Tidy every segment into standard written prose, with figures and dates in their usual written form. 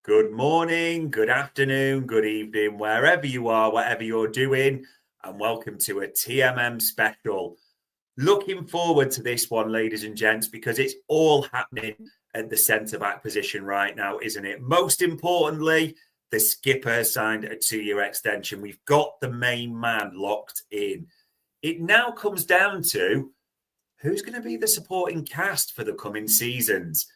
Good morning, good afternoon, good evening, wherever you are, whatever you're doing, and welcome to a TMM special. Looking forward to this one, ladies and gents, because it's all happening at the centre-back position right now, isn't it? Most importantly, the skipper has signed a 2-year extension. We've got the main man locked in. It now comes down to who's going to be the supporting cast for the coming seasons.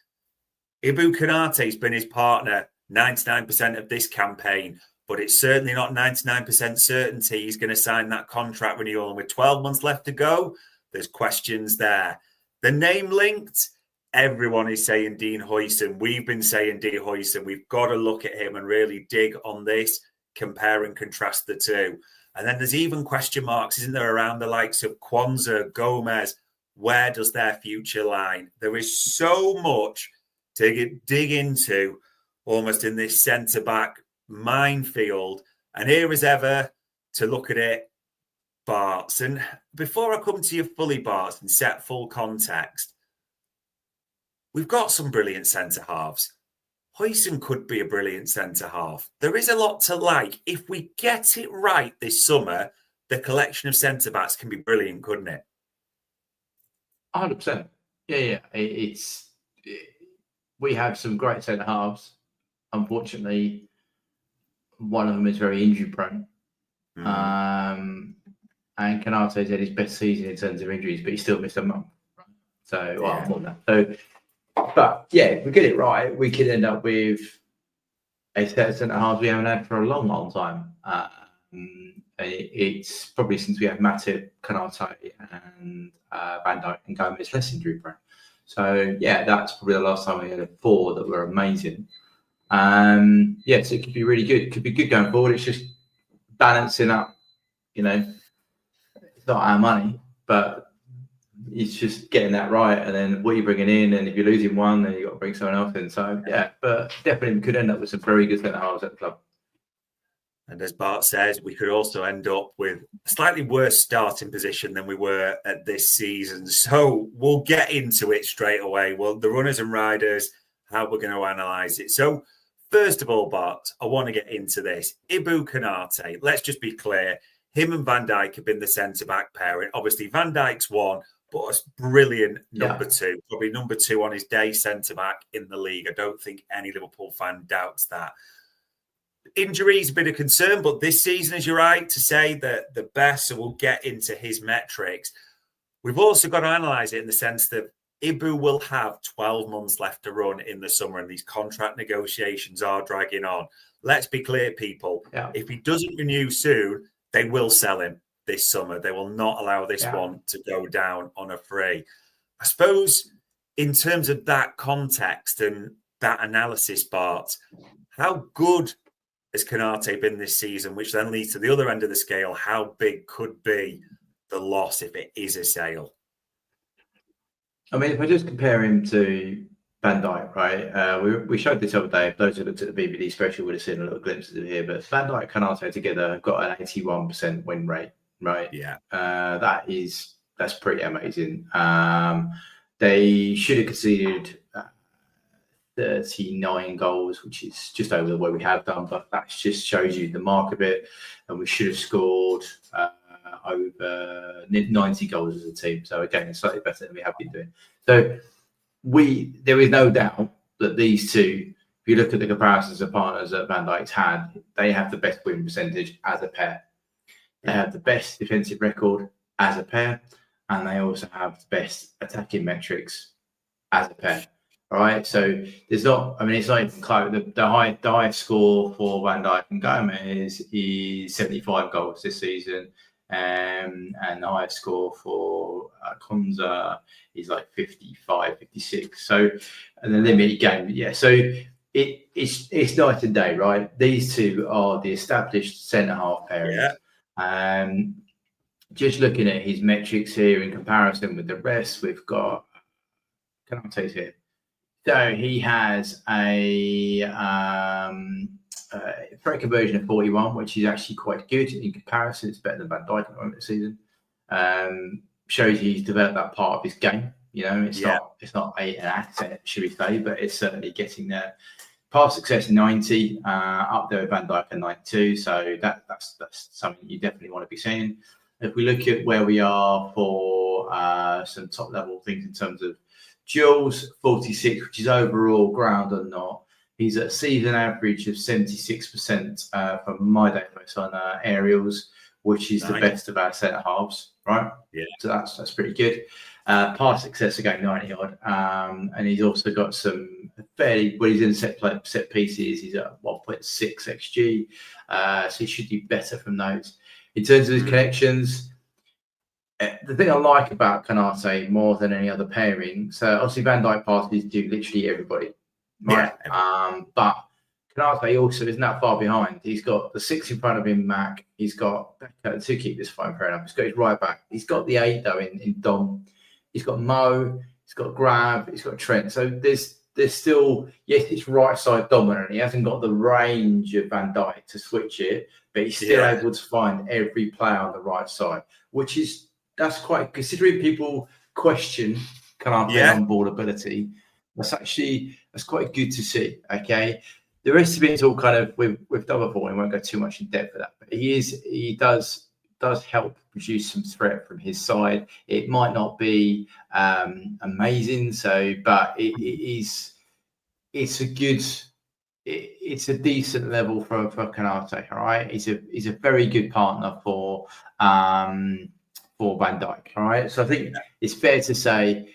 Ibrahima Konate has been his partner 99% of this campaign, but it's certainly not 99% certainty he's going to sign that contract renewal. And with 12 months left to go, there's questions there. The name linked, everyone is saying Dean Huijsen. We've been saying Dean Huijsen. We've got to look at him and really dig on this, compare and contrast the two. And then there's even question marks, isn't there, around the likes of Quansah, Gomez. Where does their future lie? There is so much to dig into almost in this centre-back minefield. And here as ever, to look at it, Barts. And before I come to you fully, Barts, and set full context, we've got some brilliant centre-halves. Huijsen could be a brilliant centre-half. There is a lot to like. If we get it right this summer, the collection of centre-backs can be brilliant, couldn't it? 100%. Yeah. We have some great centre-halves. Unfortunately, one of them is very injury-prone. And Konate's had his best season in terms of injuries, but he still missed a month. So, more than that. So, but yeah, if we get it right, we could end up with a set of centre-halves we haven't had for a long, long time. It's probably since we have Matip, Konate, and Van Dijk and Gomez less injury-prone. So, yeah, that's probably the last time we had 4 that were amazing. So it could be really good. It could be good going forward. It's just balancing up, it's not our money, but it's just getting that right. And then what you're bringing in, and if you're losing one, then you've got to bring someone else in. So, yeah, but definitely we could end up with some very good centre-halves at the club. And as Bart says, we could also end up with a slightly worse starting position than we were at this season. So we'll get into it straight away. Well, the runners and riders, how we're going to analyse it. So first of all, Bart, I want to get into this. Ibrahima Konate, let's just be clear. Him and Van Dijk have been the centre-back pairing. Obviously, Van Dijk's one, but a brilliant number 2. Probably number 2 on his day centre-back in the league. I don't think any Liverpool fan doubts that. Injuries a bit of concern, but this season, as you're right to say, that the best, so we'll get into his metrics. We've also got to analyse it in the sense that Ibu will have 12 months left to run in the summer, and these contract negotiations are dragging on. Let's be clear, people. Yeah. If he doesn't renew soon, they will sell him this summer. They will not allow this one to go down on a free. I suppose in terms of that context and that analysis, Bart, how good has Konate been this season, which then leads to the other end of the scale? How big could be the loss if it is a sale? I mean, if I just compare him to Van Dijk, right? We showed this other day. Those who looked at the BBD special would have seen a little glimpses of here. But Van Dijk and Konate together have got an 81% win rate, right? Yeah. That's pretty amazing. They should have conceded 39 goals, which is just over the way we have done, but that just shows you the mark of it. And we should have scored over 90 goals as a team. So again, it's slightly better than we have been doing. So there is no doubt that these two, if you look at the comparisons of partners that Van Dijk's had, they have the best win percentage as a pair. They have the best defensive record as a pair, and they also have the best attacking metrics as a pair. All right, so it's not even close. The highest score for Van Dijk and Gomez is 75 goals this season, and the highest score for Quansah is like 55, 56. So, and the limited game, so it's night and day, right? These two are the established centre-half pairings. Yeah. Just looking at his metrics here in comparison with the rest, we've got Konate's here. So he has a threat conversion of 41, which is actually quite good in comparison. It's better than Van Dijk at the moment of the season. Shows he's developed that part of his game. It's not an asset, should we say, but it's certainly getting there. Pass success 90, up there with Van Dijk at 92. So that's something you definitely want to be seeing. If we look at where we are for some top level things in terms of duels, 46, which is overall ground or not. He's at a season average of 76% from my database on aerials, which is the best of our centre halves, right? Yeah. So that's pretty good. Pass success again 90 odd, and he's also got some fairly. Well, he's in set pieces. He's at 1.6 xg, so he should do better from those. In terms of his connections, the thing I like about Konate more than any other pairing, so obviously Van Dijk passes to literally everybody, right? Yeah. But Konate also isn't that far behind. He's got the 6 in front of him, Mac. He's got to keep this phone fair enough. He's got his right back. He's got the 8 though in Dom. He's got Mo. He's got Grab. He's got Trent. So there's still, yes, it's right side dominant. He hasn't got the range of Van Dijk to switch it, but he's still able to find every player on the right side, which is. That's quite, considering people question Konate on board ability. That's quite good to see. Okay, the rest of it is all kind of with double ball. We won't go too much in depth for that, but he does help produce some threat from his side. It might not be amazing, but it's a decent level for Konate. All right, he's a very good partner for Van Dijk. All right. So I think it's fair to say,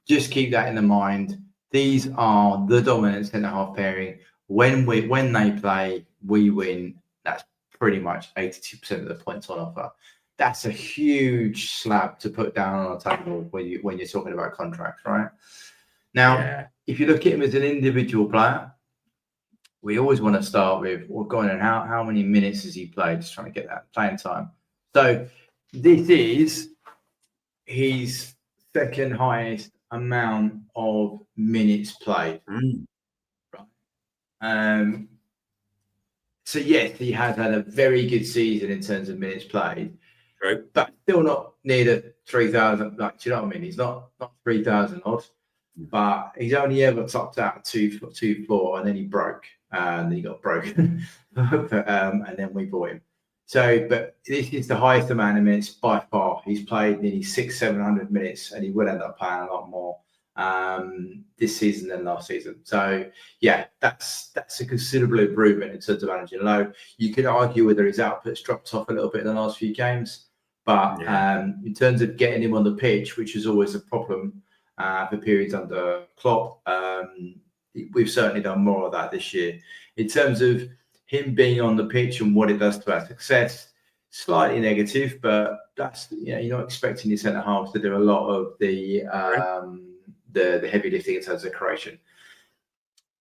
just keep that in the mind. These are the dominant centre half pairing. When they play, we win. That's pretty much 82% of the points on offer. That's a huge slab to put down on a table when you're talking about contracts, right? Now, if you look at him as an individual player, we always want to start with, well, go on, and how many minutes has he played? Just trying to get that playing time. So this is his second highest amount of minutes played. Right. So yes, he has had a very good season in terms of minutes played, but still not near the 3,000. Like, do you know what I mean? He's not 3,000 odd, but he's only ever topped out 2-4, and then he broke, and then he got broken, and then we bought him. So, but this is the highest amount of minutes by far. He's played nearly 600-700 minutes, and he will end up playing a lot more this season than last season. So, yeah, that's a considerable improvement in terms of managing low. You could argue whether his output's dropped off a little bit in the last few games, but in terms of getting him on the pitch, which is always a problem for periods under Klopp, we've certainly done more of that this year. In terms of him being on the pitch and what it does to our success, slightly negative, but that's, you're not expecting your centre halves to do a lot of the heavy lifting in terms of creation.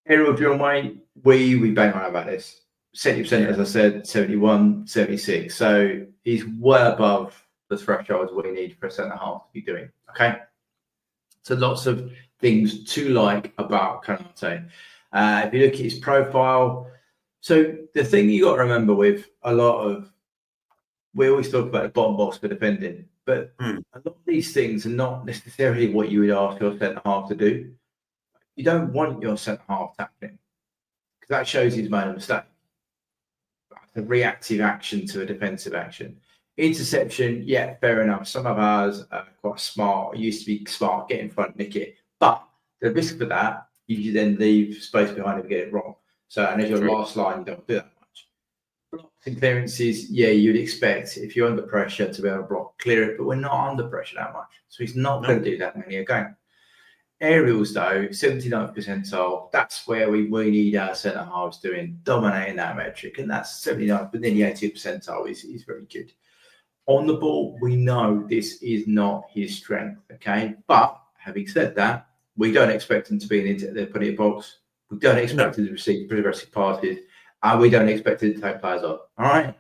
Aerial drill weight, we bang on about this. 70%, as I said, 71, 76. So he's well above the thresholds we need for a centre half to be doing. Okay. So lots of things to like about Konate. If you look at his profile, so the thing you got to remember with a lot of, we always talk about the bottom box for defending, but a lot of these things are not necessarily what you would ask your centre half to do. You don't want your centre half tackling, because that shows he's made a mistake. A reactive action to a defensive action. Interception, yeah, fair enough. Some of ours are quite smart. Used to be smart, get in front, nick it. But the risk for that, you then leave space behind him and get it wrong. So, and as your last line, you don't do that much. Blocks and clearances, yeah, you'd expect if you're under pressure to be able to block, clear it, but we're not under pressure that much. So he's not going to do that many a game. Aerials, though, 79th percentile, that's where we need our centre halves doing, dominating that metric. And that's 79th, but then the 80th percentile is very good. On the ball, we know this is not his strength, okay? But having said that, we don't expect him to be in the penalty box. We don't expect him to receive progressive passes, and we don't expect him to take players on. All right.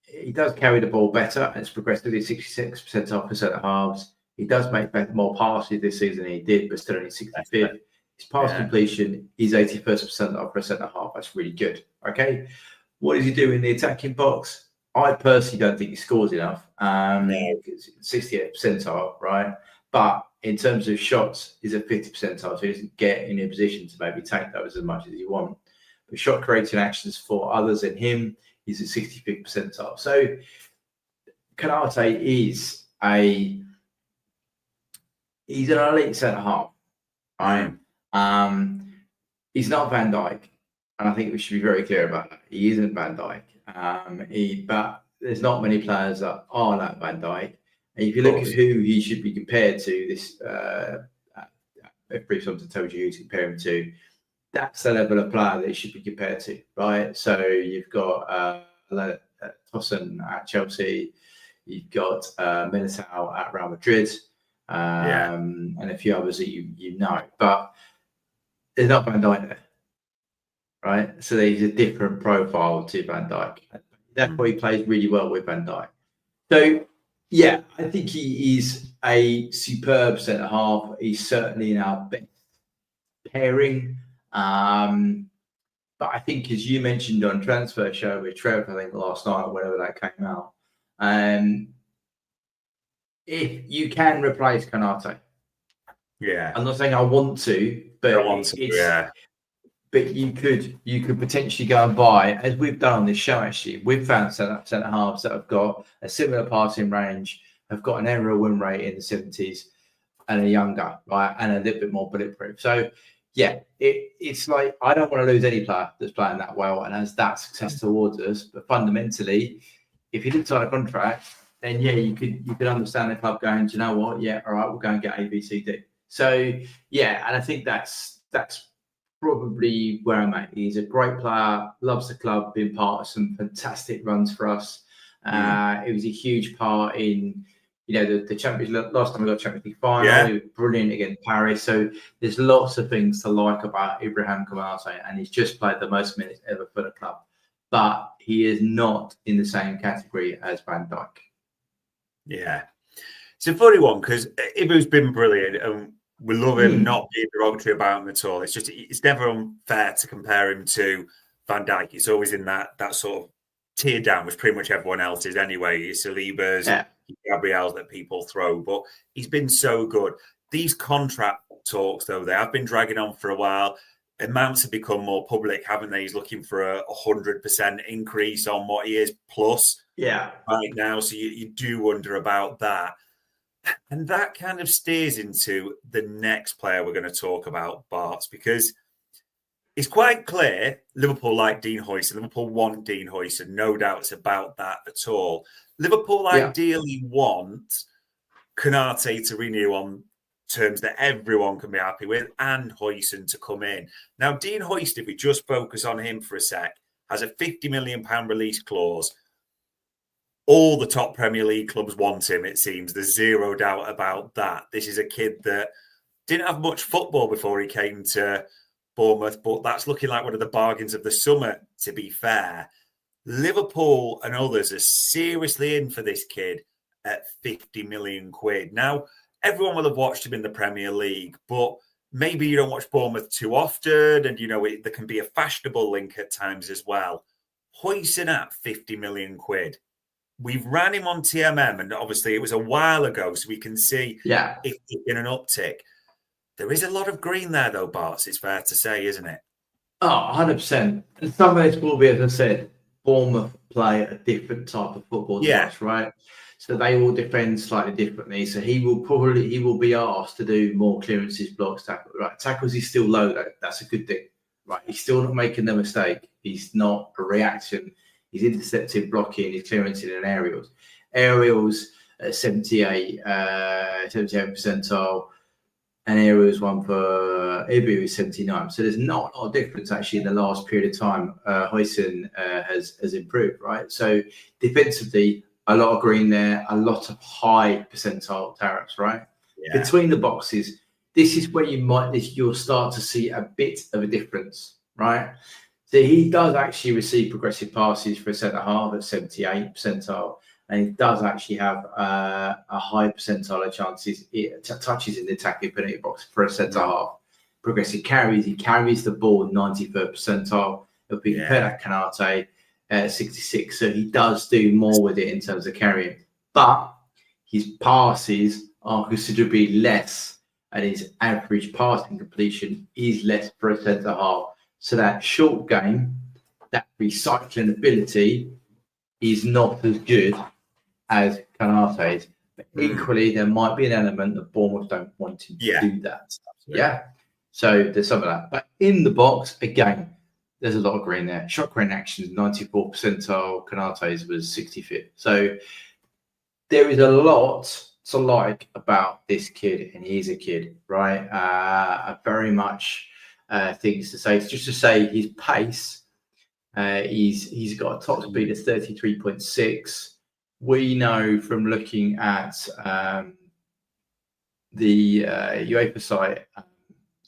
He does carry the ball better, and it's progressively 66% percentile for centre halves. He does make more passes this season than he did, but still only 65th. His pass completion is 81st percentile for a centre half. That's really good. Okay. What does he do in the attacking box? I personally don't think he scores enough. 68th percentile, right? But in terms of shots, he's a 50 percentile, so he doesn't get in a position to maybe take those as much as you want. But shot creating actions for others than him, he's a 65th percentile. So Konate is he's an elite centre half, right? He's not Van Dijk, and I think we should be very clear about that. He isn't Van Dijk, but there's not many players that are like Van Dijk. And if you look at who he should be compared to, this if Bruce Thompson told you who to compare him to, that's the level of player that he should be compared to, right? So you've got Tosun at Chelsea, you've got Militao at Real Madrid, and a few others that you know, but there's not Van Dijk there, right? So he's a different profile to Van Dijk. Therefore, he plays really well with Van Dijk. So, yeah, I think he is a superb centre half. He's certainly in our best pairing. But I think, as you mentioned on Transfer Show with Trev, I think last night or whenever that came out, if you can replace Konate, I'm not saying I want to, but but you could potentially go and buy, as we've done on this show. Actually, we've found centre halves that have got a similar passing range, have got an aerial win rate in the 70s, and are younger, right, and a little bit more bulletproof. So, yeah, it's like I don't want to lose any player that's playing that well and has that success towards us. But fundamentally, if you didn't sign a contract, then yeah, you could understand the club going, do you know what? Yeah, all right, we'll go and get A, B, C, D. So yeah, and I think that's probably where I'm at. He's a great player, loves the club, been part of some fantastic runs for us. It was a huge part in, the Champions League. Last time we got Champions League final, he was brilliant against Paris. So there's lots of things to like about Ibrahima Konate, and he's just played the most minutes ever for the club. But he is not in the same category as Van Dijk. Yeah. It's a funny one because Ibu's been brilliant and we love him, not being derogatory about him at all. It's just, it's never unfair to compare him to Van Dijk. It's always in that sort of tier down, which pretty much everyone else is anyway. It's Saliba's, Gabriel's that people throw, but he's been so good. These contract talks, though, they have been dragging on for a while. Amounts have become more public, haven't they? He's looking for a 100% increase on what he is plus right now. So you do wonder about that. And that kind of steers into the next player we're going to talk about, Bart, because it's quite clear Liverpool like Dean Huijsen. Liverpool want Dean Huijsen. No doubts about that at all. Liverpool ideally want Konate to renew on terms that everyone can be happy with and Huijsen to come in. Now, Dean Huijsen, if we just focus on him for a sec, has a £50 million release clause. All the top Premier League clubs want him, it seems. There's zero doubt about that. This is a kid that didn't have much football before he came to Bournemouth, but that's looking like one of the bargains of the summer, to be fair. Liverpool and others are seriously in for this kid at 50 million quid. Now, everyone will have watched him in the Premier League, but maybe you don't watch Bournemouth too often, and there can be a fashionable link at times as well. Huijsen at 50 million quid. We've ran him on TMM, and obviously it was a while ago, so we can see if it's been an uptick. There is a lot of green there, though, Bart. It's fair to say, isn't it? Oh, 100%. And some of this will be, as I said, Bournemouth play a different type of football to us, right? So they will defend slightly differently. So he will be asked to do more clearances, blocks, tackles. Right, tackles is still low though. That's a good thing, right? He's still not making the mistake. He's not a reaction. He's intercepting, blocking, he's clearancing and aerials. Aerials at 78 percentile, and aerials one for Ibu is 79. So there's not a lot of difference actually in the last period of time. Huijsen has improved, right? So defensively, a lot of green there, a lot of high percentile tariffs, right? Yeah. Between the boxes, this is where you'll start to see a bit of a difference, right? So he does actually receive progressive passes for a centre half at 78 percentile, and he does actually have a high percentile of chances, touches in the attacking penalty box for a centre half. Progressive carries, he carries the ball 93rd percentile. If we compare that Konate, 66, so he does do more with it in terms of carrying, but his passes are considerably less, and his average passing completion is less for a centre half. So that short game, that recycling ability is not as good as Konate's. But equally, there might be an element that Bournemouth don't want to do that. Yeah. So there's some of that. But in the box, again, there's a lot of green there. Shot green action, 94 percentile. Konate's was 65th. So there is a lot to like about this kid, and he's a kid, right? Very much things to say. Just to say his pace, he's got a top speed of 33.6. We know from looking at the UEFA site,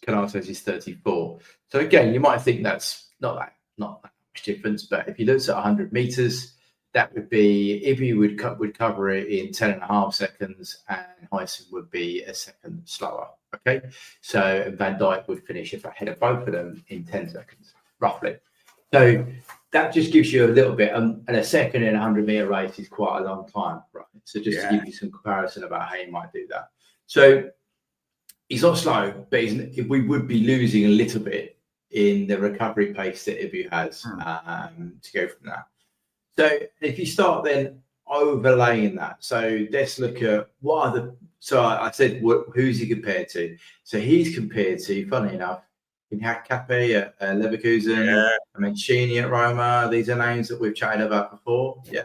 Konate's is 34. So again, you might think that's not that much difference, but if you looked at 100 meters, that would be, if you would cover it in 10.5 seconds, and Huijsen would be a second slower. Okay, so Van Dijk would finish ahead of both of them in 10 seconds, roughly. So that just gives you a little bit, and a second in a 100-meter race is quite a long time, right? So just to give you some comparison about how you might do that. So he's not slow, but we would be losing a little bit in the recovery pace that Ibu has to go from that. So if you start then overlaying that, so let's look at what are the. So I said, who's he compared to? So he's compared to, funny enough, Cape at Leverkusen, Mancini at Roma. These are names that we've chatted about before. Yeah,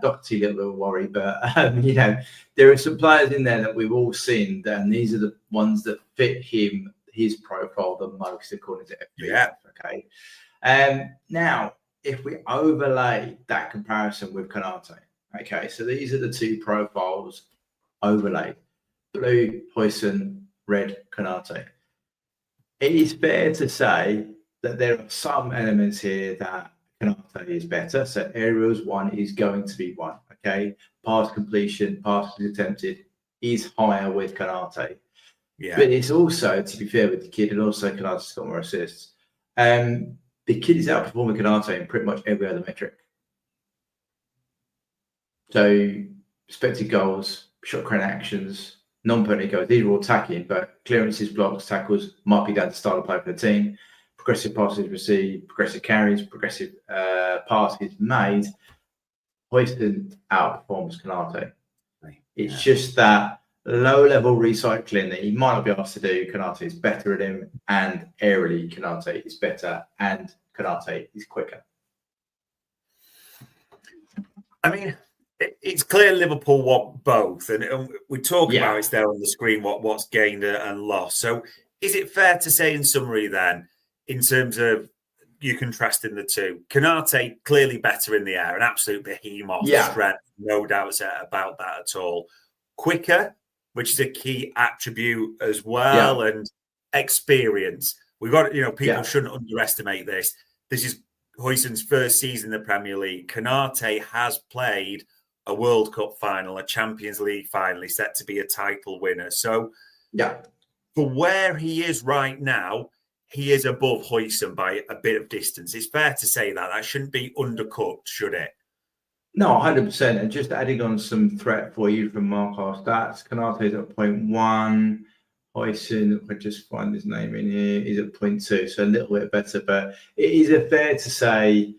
Doherty, a little worry, but there are some players in there that we've all seen, and these are the ones that fit his profile the most, according to FPL. Yeah. Okay. Now, if we overlay that comparison with Konate, okay, so these are the two profiles overlaid: blue Huijsen, red Konate. It is fair to say that there are some elements here that Konate is better. So aerials one is going to be one. Okay, pass completion, passes attempted is higher with Konate. Yeah, but it's also, to be fair with the kid, and also Konate's got more assists. The kid is outperforming Konate in pretty much every other metric. So expected goals, shot creating actions, non-penalty goals, these are all attacking, but clearances, blocks, tackles might be down to style of play for the team. Progressive passes received, progressive carries, progressive passes made. Huijsen outperforms Konate. It's just that low-level recycling that he might not be asked to do. Konate is better at him, and aerially Konate is better, and Konate is quicker. I mean, it's clear Liverpool want both, and we talk about it there on the screen, what's gained and lost. So is it fair to say in summary then, in terms of you contrasting the two, Konate clearly better in the air, an absolute behemoth, strength, no doubts about that at all. Quicker, which is a key attribute as well, and experience. We've got, people shouldn't underestimate this. This is Huijsen's first season in the Premier League. Konate has played a World Cup final, a Champions League final. He's set to be a title winner. So, for where he is right now, he is above Huijsen by a bit of distance. It's fair to say that. That shouldn't be undercut, should it? No, 100%. And just adding on some threat for you from Markar stats, Konate's at 0.1. Huijsen, if I just find his name in here, is at 0.2. So a little bit better. But it is fair to say,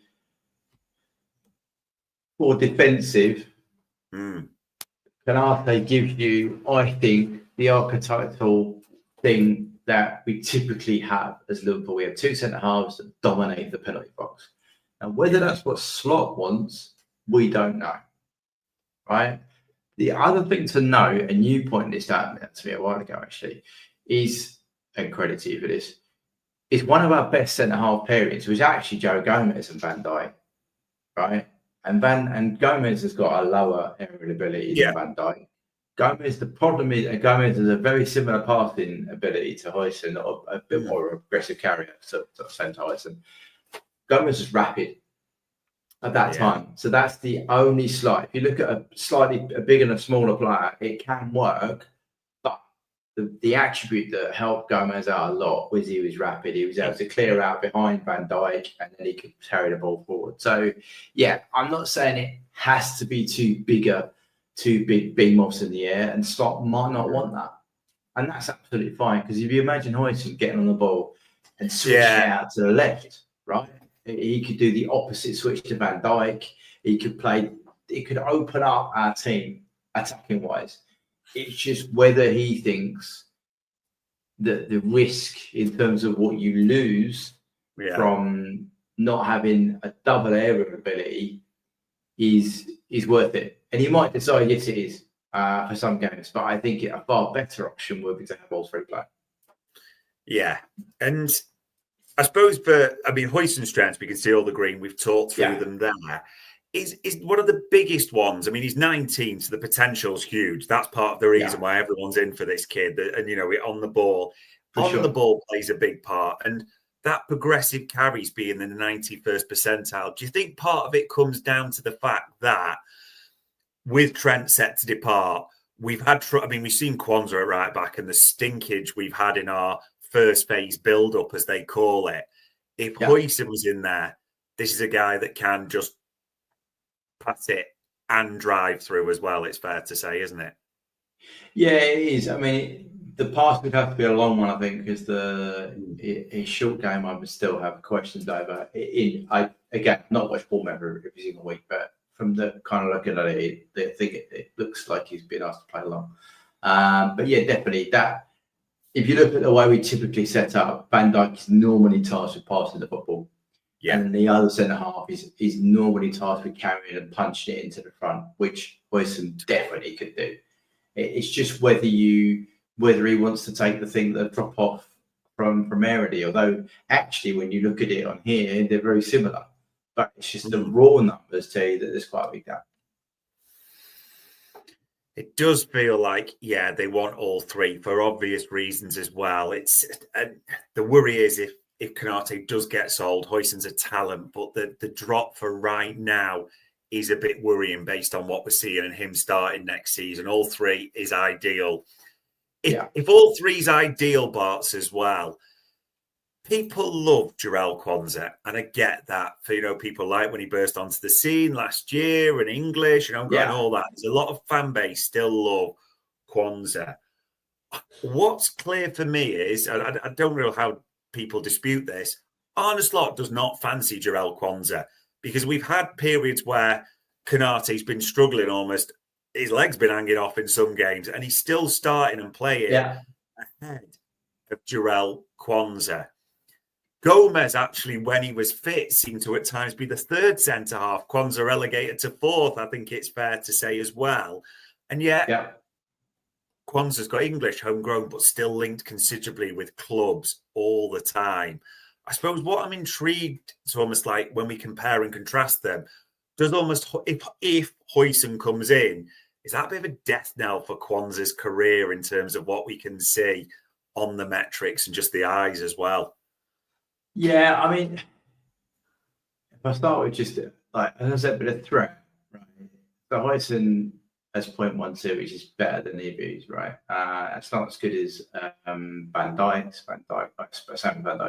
for defensive, Konate gives you, I think, the archetypal thing that we typically have as Liverpool. We have two centre-halves that dominate the penalty box. And whether that's what Slot wants, we don't know, right? The other thing to note, and you pointed this out to me a while ago, actually, is, and credit to you for this, is one of our best centre-half pairings was actually Joe Gomez and Van Dijk, right? And Gomez has got a lower aerial ability than Van Dijk. Gomez, the problem is, Gomez has a very similar passing ability to Huijsen, or a bit more aggressive carrier, so same to Huijsen. Gomez is rapid at that time. So that's the only slight. If you look at a bigger and a smaller player, it can work. But the attribute that helped Gomez out a lot was he was rapid. He was able to clear out behind Van Dijk, and then he could carry the ball forward. So, I'm not saying it has to be two bigger two big beam-offs in the air, and Slot might not want that. And that's absolutely fine, because if you imagine Huijsen getting on the ball and switching it out to the left, right? He could do the opposite switch to Van Dijk. He could open up our team attacking-wise. It's just whether he thinks that the risk in terms of what you lose from not having a double area ability is worth it. And he might decide, yes, it is for some games, but I think a far better option would be to have all three play. Yeah. And I suppose Huijsen's strengths, we can see all the green, we've talked through them there, is one of the biggest ones. I mean, he's 19, so the potential's huge. That's part of the reason why everyone's in for this kid. And, on the ball. The ball plays a big part. And that progressive carries being in the 91st percentile, do you think part of it comes down to the fact that with Trent set to depart, we've seen Quansah at right back and the stinkage we've had in our first phase build-up, as they call it. If Huijsen was in there, this is a guy that can just pass it and drive through as well, it's fair to say, isn't it? Yeah, it is. I mean, the pass would have to be a long one, I think, because a short game I would still have questions over. Again, not watched ball member every single week, but from the kind of looking at it, I think it looks like he's been asked to play long. But yeah, definitely that. If you look at the way we typically set up, Van Dijk is normally tasked with passing the football. Yeah. And the other centre half is normally tasked with carrying and punching it into the front, which Huijsen definitely could do. It's just whether he wants to take the thing that drop off from primarily, although actually when you look at it on here, they're very similar. But it's just the raw numbers tell you that there's quite a big gap. It does feel like, they want all three for obvious reasons as well. The worry is if Konate does get sold, Huijsen's a talent, but the drop for right now is a bit worrying based on what we're seeing and him starting next season. All three is ideal. If all three is ideal, Bart's as well, people love Jarell Quansah, and I get that. For people like when he burst onto the scene last year in English, and all that. There's a lot of fan base still love Quansah. What's clear for me is, I don't know how people dispute this, Arne Slot does not fancy Jarell Quansah, because we've had periods where Konate's been struggling almost. His leg's been hanging off in some games, and he's still starting and playing ahead of Jarell Quansah. Gomez, actually, when he was fit, seemed to at times be the third centre-half. Quansah relegated to fourth, I think it's fair to say as well. And yet, Quansah's got English homegrown, but still linked considerably with clubs all the time. I suppose what I'm intrigued, it's almost like when we compare and contrast them, does almost, if Huijsen comes in, is that a bit of a death knell for Quansah's career in terms of what we can see on the metrics and just the eyes as well? Yeah, I mean, if I start with just as I said, a bit of threat, right? So Huijsen has 0.12, which is better than the EBs, right? It's not as good as Van Dijk,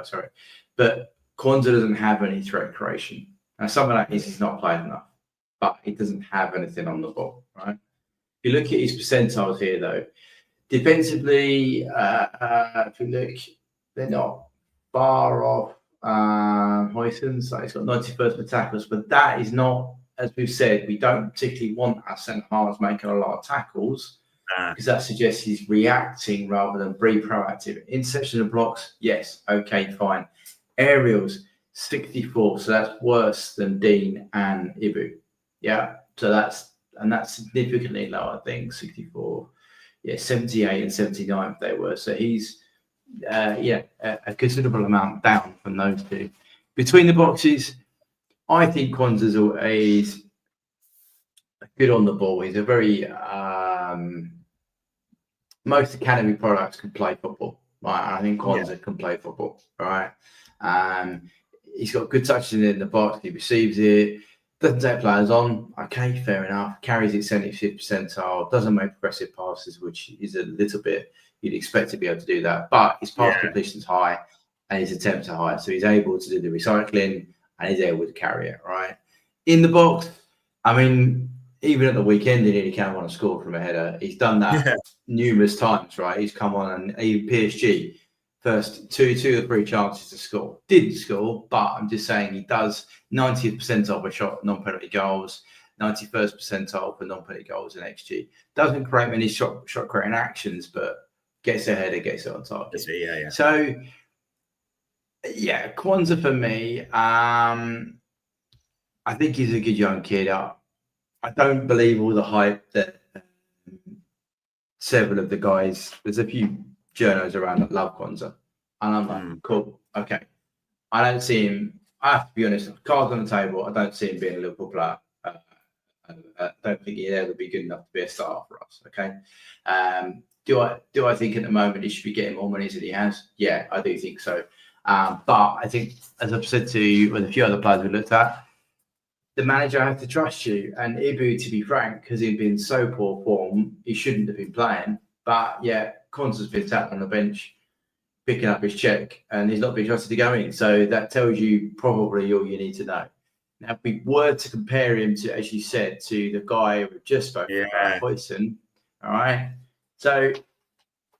sorry. But Quansah doesn't have any threat creation. Now, some of that is he's not played enough, but he doesn't have anything on the ball, right? If you look at his percentiles here, though, defensively, if you look, they're not far off Huijsen's. He's got 91st for tackles, but that is not, as we've said, we don't particularly want our centre halves making a lot of tackles because that suggests he's reacting rather than being proactive. Interception of blocks, yes, okay, fine. Aerials, 64, so that's worse than Dean and Ibu. Yeah, so that's significantly lower, I think, 64. Yeah, 78 and 79 they were. So he's a considerable amount down from those two. Between the boxes, I think Quansah's is good on the ball. He's a very most academy products can play football. Right, I think Quansah can play football. Right, he's got good touches in the box. He receives it. Doesn't take players on. Okay, fair enough. Carries it 75th percentile. Doesn't make progressive passes, which is a little bit you'd expect to be able to do that. But his pass completion's high and his attempts are high, so he's able to do the recycling and he's able to carry it. Right in the box. I mean, even at the weekend, he nearly came on and scored from a header. He's done that numerous times, right? He's come on and PSG first two or three chances to score. Didn't score, but I'm just saying he does 90th percentile for shot non-penalty goals, 91st percentile for non-penalty goals in XG. Doesn't create many shot creating actions, but gets a header, gets it on target. Yeah. So, yeah, Quansah for me. I think he's a good young kid. I don't believe all the hype that several of the guys. There's a few journos around that love Quansah, and I'm like, cool, okay. I don't see him. I have to be honest. Cards on the table. I don't see him being a Liverpool player. I don't think he'd ever be good enough to be a starter for us. Okay. Do I think at the moment he should be getting more money than he has? Yeah, I do think so. But I think, as I've said to you with a few other players we looked at, the manager has to trust you. And Ibu, to be frank, because he'd been so poor form, he shouldn't have been playing. But yeah, Quansah's been sat on the bench picking up his check, and he's not being trusted to go in. So that tells you probably all you need to know. Now, if we were to compare him to, as you said, to the guy we just spoke about, Huijsen, all right? So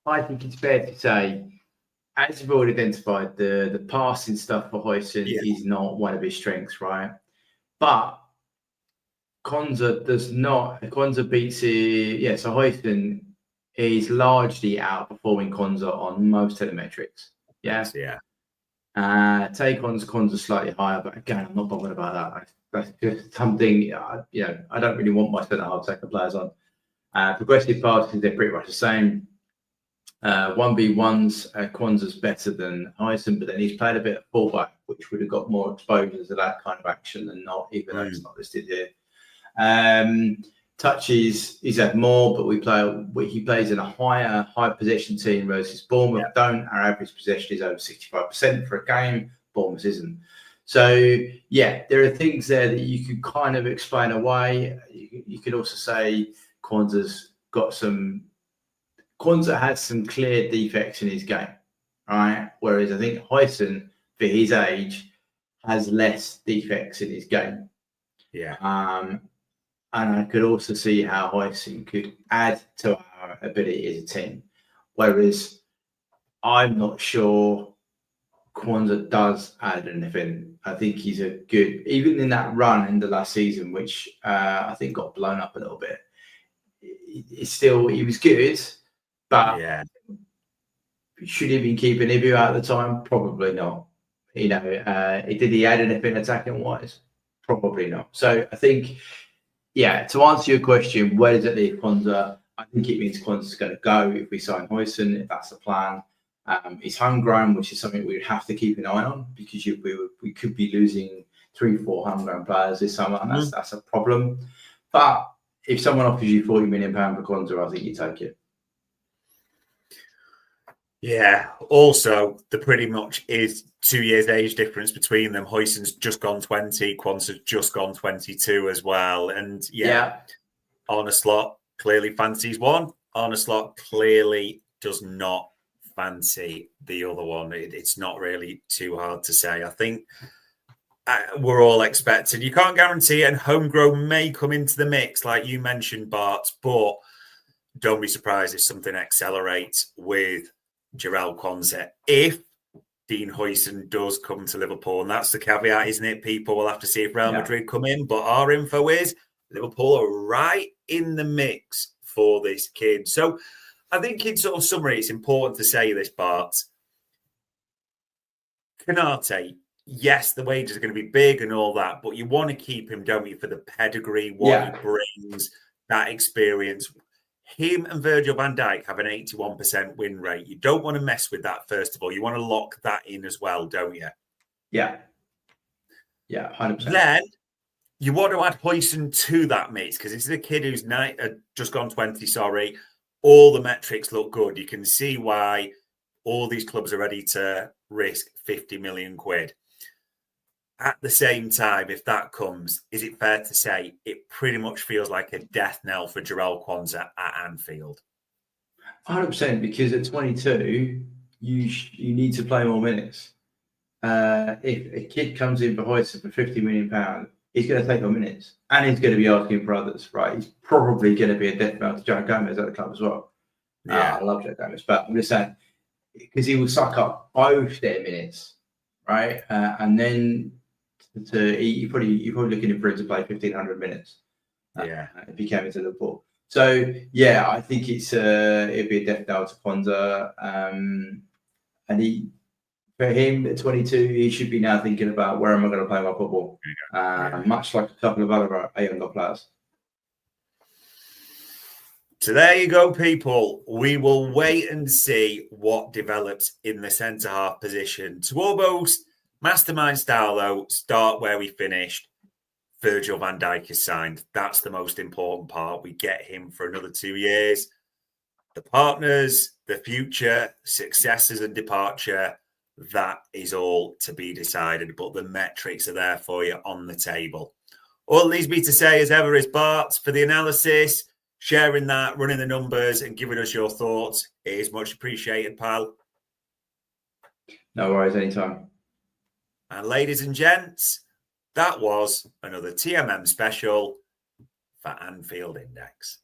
I think it's fair to say, as you've already identified, the passing stuff for Huijsen is not one of his strengths, right? But Quansah does not. Quansah beats it. So Huijsen is largely outperforming Quansah on most telemetrics. Yeah. Take on Quansah slightly higher, but again, I'm not bothered about that. That's just something, I don't really want my centre-half second players on. Progressive passes, they're pretty much the same. 1v1s, Quansah's better than Huijsen, but then he's played a bit of fullback, which would have got more exposure to that kind of action than not, even though it's not listed here. Touches, he's had more, but he plays in a high possession team versus Bournemouth don't. Our average possession is over 65% for a game. Bournemouth isn't. So, yeah, there are things there that you could kind of explain away. You could also say Quansah has some clear defects in his game, right? Whereas I think Huijsen, for his age, has less defects in his game. And I could also see how Huijsen could add to our ability as a team. Whereas I'm not sure Quansah does add anything. I think he's a good, even in that run in the last season, which I think got blown up a little bit. He was good, but should he have been keeping Ibu out at the time? Probably not. Did he add anything attacking wise? Probably not. So I think, to answer your question, where does it leave Quansah? I think it means Quansah's going to go if we sign Huijsen, if that's the plan. He's homegrown, which is something we would have to keep an eye on, because we cocould be losing 3-4 homegrown players this summer, and that's a problem. But if someone offers you £40 million for Quansah, I think you take it. Yeah. Also, there pretty much is 2 years age difference between them. Huijsen's just gone 20, Quansah's just gone 22 as well. And Arne Slot clearly fancies one. Arne Slot clearly does not fancy the other one. It's not really too hard to say. I think we're all expecting. You can't guarantee it, and homegrown may come into the mix, like you mentioned, Bart, but don't be surprised if something accelerates with Jarell Quansah if Dean Huijsen does come to Liverpool. And that's the caveat, isn't it? People will have to see if Real Madrid come in. But our info is Liverpool are right in the mix for this kid. So I think in sort of summary, it's important to say this, Bart. Konate, yes, the wages are going to be big and all that, but you want to keep him, don't you, for the pedigree, what he brings, that experience. Him and Virgil van Dijk have an 81% win rate. You don't want to mess with that, first of all. You want to lock that in as well, don't you? Yeah, 100%. Then you want to add Huijsen to that mix, because this is a kid who's just gone 20, sorry. All the metrics look good. You can see why all these clubs are ready to risk 50 million quid. At the same time, if that comes, is it fair to say it pretty much feels like a death knell for Jarell Quansah at Anfield? 100%, because at 22, you need to play more minutes. If a kid comes in for Huijsen for £50 million, he's going to take on minutes and he's going to be asking for others, right? He's probably going to be a death knell to Joe Gomez at the club as well. I love Joe Gomez, but I'm just saying, because he will suck up both their minutes, right? And then you're probably looking for him to play 1,500 minutes. If he came into Liverpool. So yeah, I think it'd be a death knell to Quansah, and for him at 22, he should be now thinking about where am I going to play my football, much like a couple of other younger players. So there you go, people. We will wait and see what develops in the centre-half position. To almost mastermind style, though, start where we finished. Virgil van Dijk is signed. That's the most important part. We get him for another 2 years. The partners, the future, successes and departure, that is all to be decided. But the metrics are there for you on the table. All it leaves me to say, as ever, is Bart for the analysis. Sharing that, running the numbers and giving us your thoughts. It is much appreciated, pal. No worries, anytime. And ladies and gents, that was another TMM special for Anfield Index.